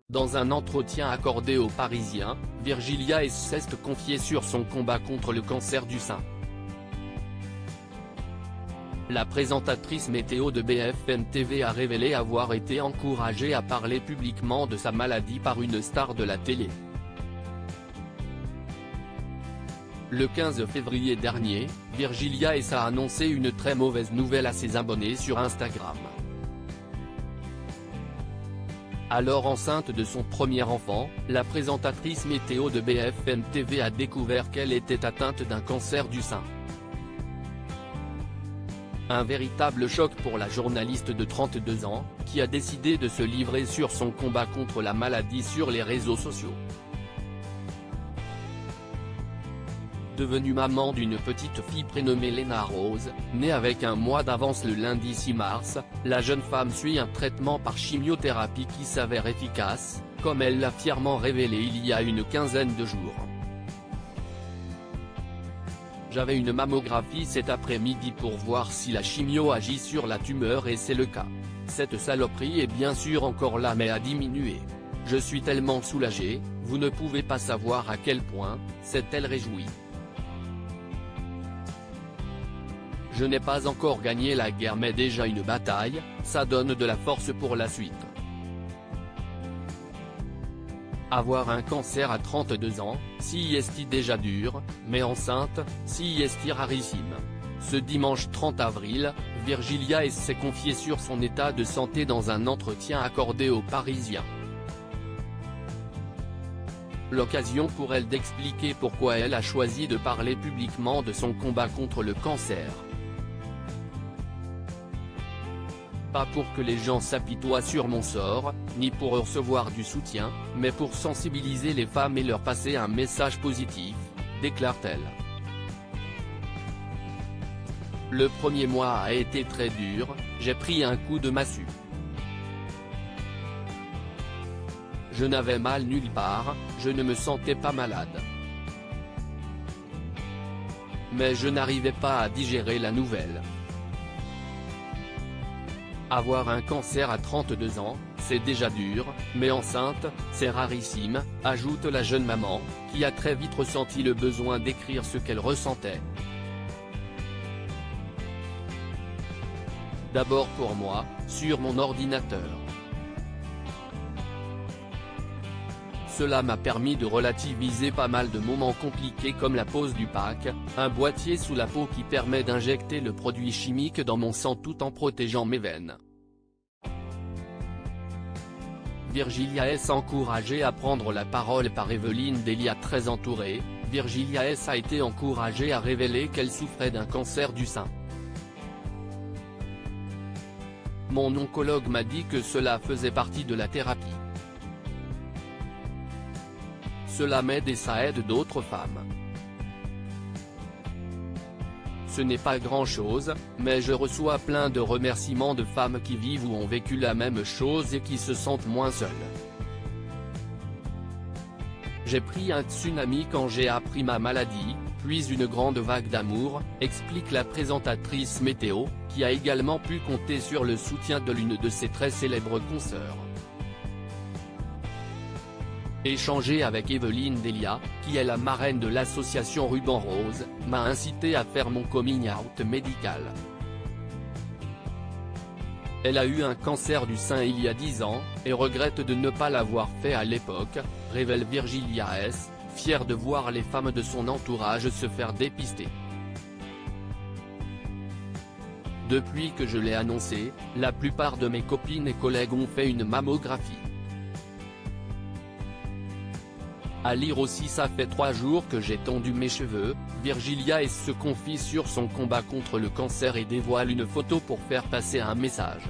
Dans un entretien accordé aux Parisiens, Virgilia S s'est confiée sur son combat contre le cancer du sein. La présentatrice météo de BFM TV a révélé avoir été encouragée à parler publiquement de sa maladie par une star de la télé. Le 15 février dernier, Virgilia S a annoncé une très mauvaise nouvelle à ses abonnés sur Instagram. Alors enceinte de son premier enfant, la présentatrice météo de BFM TV a découvert qu'elle était atteinte d'un cancer du sein. Un véritable choc pour la journaliste de 32 ans, qui a décidé de se livrer sur son combat contre la maladie sur les réseaux sociaux. Devenue maman d'une petite fille prénommée Léna Rose, née avec un mois d'avance le lundi 6 mars, la jeune femme suit un traitement par chimiothérapie qui s'avère efficace, comme elle l'a fièrement révélé il y a une quinzaine de jours. J'avais une mammographie cet après-midi pour voir si la chimio agit sur la tumeur et c'est le cas. Cette saloperie est bien sûr encore là mais a diminué. Je suis tellement soulagée, vous ne pouvez pas savoir à quel point, s'est-elle réjouie. Je n'ai pas encore gagné la guerre mais déjà une bataille, ça donne de la force pour la suite. Avoir un cancer à 32 ans, si est déjà dur, mais enceinte, si est rarissime. Ce dimanche 30 avril, Virgilia S s'est confiée sur son état de santé dans un entretien accordé aux Parisiens. L'occasion pour elle d'expliquer pourquoi elle a choisi de parler publiquement de son combat contre le cancer. Pas pour que les gens s'apitoient sur mon sort, ni pour recevoir du soutien, mais pour sensibiliser les femmes et leur passer un message positif, déclare-t-elle. Le premier mois a été très dur, j'ai pris un coup de massue. Je n'avais mal nulle part, je ne me sentais pas malade. Mais je n'arrivais pas à digérer la nouvelle. Avoir un cancer à 32 ans, c'est déjà dur, mais enceinte, c'est rarissime, ajoute la jeune maman, qui a très vite ressenti le besoin d'écrire ce qu'elle ressentait. D'abord pour moi, sur mon ordinateur. Cela m'a permis de relativiser pas mal de moments compliqués comme la pose du pack, un boîtier sous la peau qui permet d'injecter le produit chimique dans mon sang tout en protégeant mes veines. Virgilia S encouragée à prendre la parole par Evelyne Delia très entourée, Virgilia S a été encouragée à révéler qu'elle souffrait d'un cancer du sein. Mon oncologue m'a dit que cela faisait partie de la thérapie. Cela m'aide et ça aide d'autres femmes. Ce n'est pas grand-chose, mais je reçois plein de remerciements de femmes qui vivent ou ont vécu la même chose et qui se sentent moins seules. J'ai pris un tsunami quand j'ai appris ma maladie, puis une grande vague d'amour, explique la présentatrice météo, qui a également pu compter sur le soutien de l'une de ses très célèbres consoeurs. Échanger avec Evelyne Delia, qui est la marraine de l'association Ruban Rose, m'a incité à faire mon coming out médical. Elle a eu un cancer du sein il y a 10 ans, et regrette de ne pas l'avoir fait à l'époque, révèle Virgilia S, fière de voir les femmes de son entourage se faire dépister. Depuis que je l'ai annoncé, la plupart de mes copines et collègues ont fait une mammographie. À lire aussi ça fait 3 jours que j'ai tondu mes cheveux, Virgilia S se confie sur son combat contre le cancer et dévoile une photo pour faire passer un message.